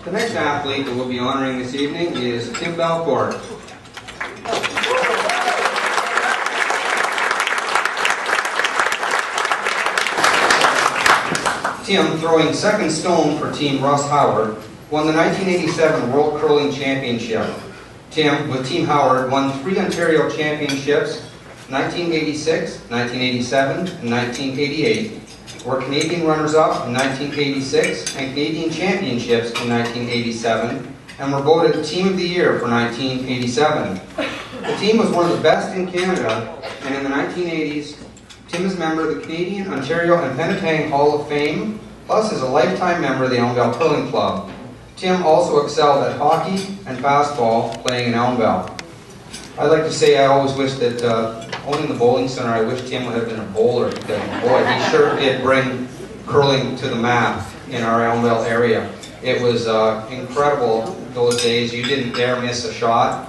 The next athlete that we'll be honoring this evening is Tim Belcourt. Tim, throwing second stone for Team Russ Howard, won the 1987 World Curling Championship. Tim, with Team Howard, won 3 Ontario Championships, 1986, 1987, and 1988, were Canadian runners-up in 1986 and Canadian Championships in 1987, and were voted Team of the Year for 1987. The team was one of the best in Canada, and in the 1980s, Tim is a member of the Canadian, Ontario, and Penetang Hall of Fame, plus is a lifetime member of the Elmvale Curling Club. Tim also excelled at hockey and fastball, playing in Elmvale. I'd like to say I always wish that, owning the bowling center, I wish Tim would have been a bowler, because boy, he sure did bring curling to the map in our Elmvale area. It was incredible those days. You didn't dare miss a shot.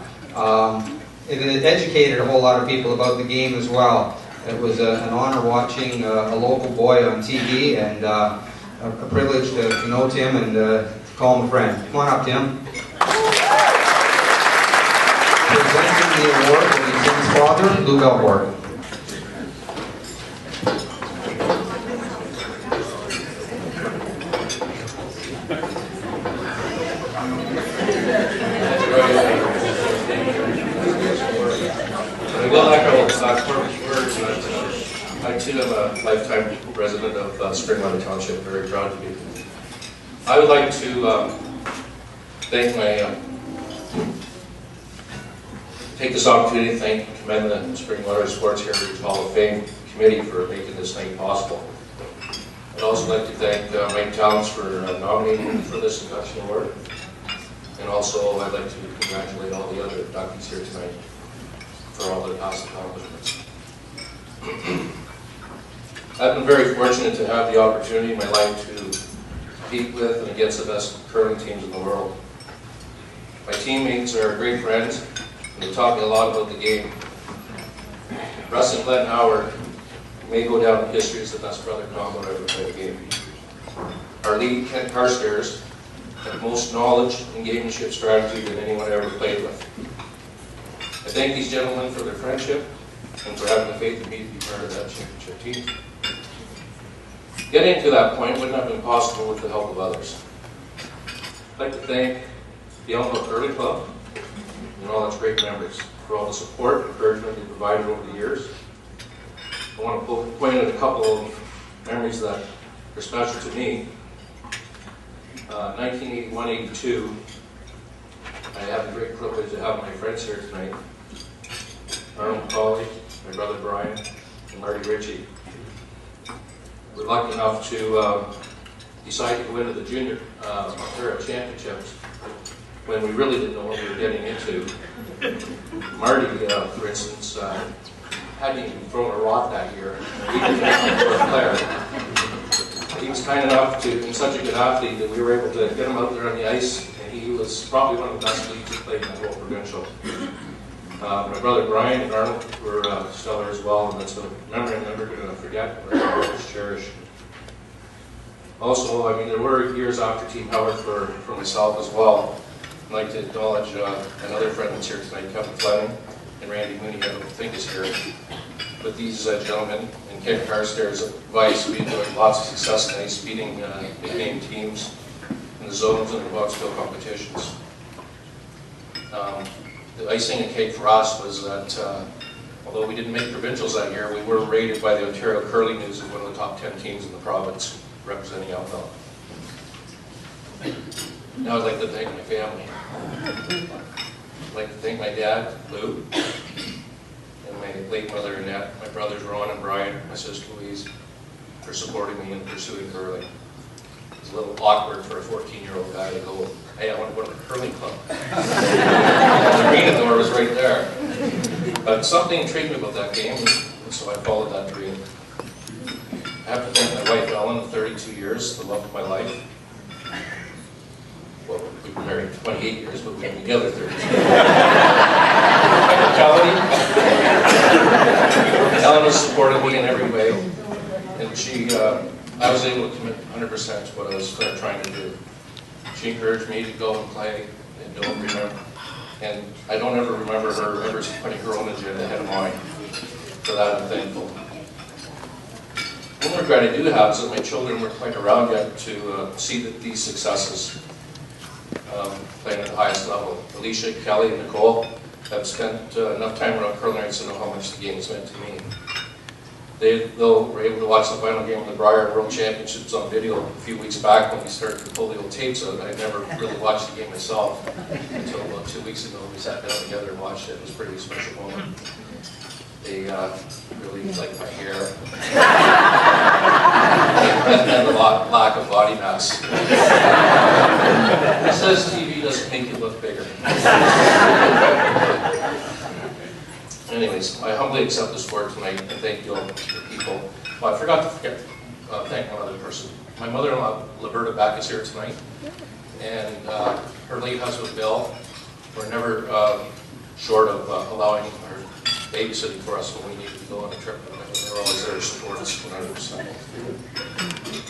It educated a whole lot of people about the game as well. It was an honor watching a local boy on TV, and a privilege to know Tim and call him a friend. Come on up, Tim. Presenting the award will be Tim's father, Lou Belcourt. Well, echo Corbin's words. I too am a lifetime resident of Springwater Township. Very proud to be. I would like to thank take this opportunity to thank and commend the Springwater Sports Heritage Hall of Fame Committee for making this night possible. I'd also like to thank Mike Towns for nominating me for this induction award. And also I'd like to congratulate all the other inductees here tonight for all their past accomplishments. I've been very fortunate to have the opportunity in my life to compete with and against the best curling teams in the world. My teammates are great friends, and they taught me a lot about the game. Russ and Glenn Howard may go down in history as the best brother combo to ever play the game. Our lead, Kent Carstairs, had the most knowledge and gamemanship strategy than anyone ever played with. I thank these gentlemen for their friendship and for having the faith in me to be part of that championship team. Getting to that point wouldn't have been possible with the help of others. I'd like to thank the Elmvale Curling Club and all its great members for all the support and encouragement they provided over the years. I want to point out a couple of memories that are special to me. 1981-82, I have the great privilege to have my friends here tonight. Arnold Colley, my brother Brian, and Marty Ritchie. We're lucky enough to decide to go into the Junior Ontario Championships when we really didn't know what we were getting into. Marty, for instance, hadn't even thrown a rock that year. He didn't for a player. He was kind enough to, and such a good athlete, that we were able to get him out there on the ice, and he was probably one of the best leagues who played in the whole provincial. My brother Brian and Arnold were stellar as well, and that's a memory I'm never going to forget, and I always cherish. Also, I mean, there were years after Team Howard for myself as well. I'd like to acknowledge another friend that's here tonight, Kevin Fleming, and Randy Mooney, I don't think is here. With these gentlemen and Ken Carstairs' advice, we enjoyed lots of success tonight, beating big game teams in the zones and the Boxville competitions. The icing and cake for us was that although we didn't make provincials that year, we were rated by the Ontario Curling News as one of the top 10 teams in the province representing Elmvale. Now I'd like to thank my family. I'd like to thank my dad, Lou, and my late mother, Annette, my brothers, Ron and Brian, my sister, Louise, for supporting me in pursuing curling. It's a little awkward for a 14-year-old guy to go, hey, I want to go to the curling club. The arena door was right there. But something intrigued me about that game, and so I followed that dream. I have to thank my wife, Ellen, of 32 years, the love of my life. Well, we've been married 28 years, but we've been together 32 years. My mentality. Ellen was supporting me in every way, and I was able to commit 100% to what I was trying to do. She encouraged me to go and play, and don't remember. And I don't ever remember her ever putting her own agenda ahead of mine. For that, I'm thankful. One regret I do have is that my children weren't quite around yet to see these successes playing at the highest level. Alicia, Kelly, and Nicole have spent enough time around curling rights to know how much the game has meant to me. They, though, were able to watch the final game of the Briar World Championships on video a few weeks back when we started to pull the old tapes out. I never really watched the game myself until about 2 weeks ago. We sat down together and watched it. It was a pretty special moment. They really liked my hair and the lack of body mass. It says TV doesn't make you look bigger. Anyways, I humbly accept this award tonight and thank you all, the people. Well, I forgot to thank one other person. My mother-in-law, Liberta Beck, is here tonight, and her late husband, Bill, were never short of allowing her babysitting for us when we needed to go on a trip. They were always there to support us when I was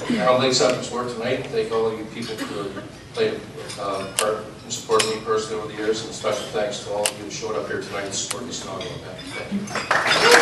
I humbly accept this award tonight and thank all of you people who played part and supported me personally over the years, and special thanks to all of you who showed up here tonight to support this inaugural event. Thank you.